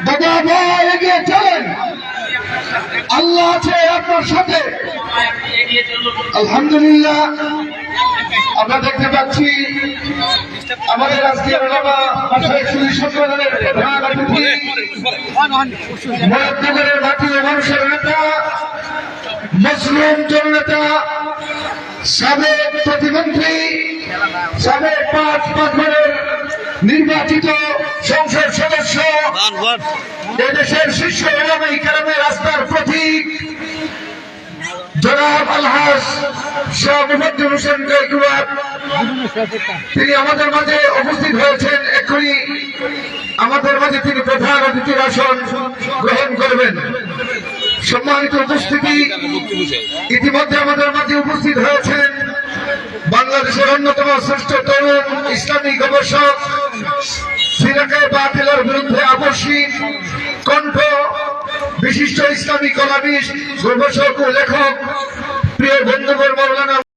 দাদা ভাই এগিয়ে চলেন, আল্লাহ আছে আপনার সাথে। আলহামদুলিল্লাহ, আমরা দেখতে পাচ্ছি আমাদের আজকের ওলামা মাশায়েখ সম্মেলনের প্রধান অতিথি মুরাদনগরের জাতীয় মানুষের নেতা, মুসলিম জননেতা, সাবেক প্রতিমন্ত্রী, সাবেক পাঁচবারের নির্বাচিত সংসদ সদস্য, এদেশের শীর্ষ ওলামায়ে কেরামের রাস্তার প্রতীক জনাব আলহাজ শাহ মুফাদ্দিল হোসেন গায়কওয়াত, তিনি আমাদের মাঝে উপস্থিত হয়েছেন। এক্ষুনি আমাদের মাঝে তিনি প্রধান অতিথির আসন গ্রহণ করবেন। সম্মানিত উপস্থিতি, ইতিমধ্যে আমাদের মাঝে উপস্থিত হয়েছেন বাংলাদেশের অন্যতম শ্রেষ্ঠ তরুণ ইসলামী গবেষক, ফিরকায়ে বাতিলের বিরুদ্ধে আপসহীন কণ্ঠ, বিশিষ্ট ইসলামী কলামিস্ট, গবেষক ও লেখক, প্রিয় বন্ধুবর মাওলানা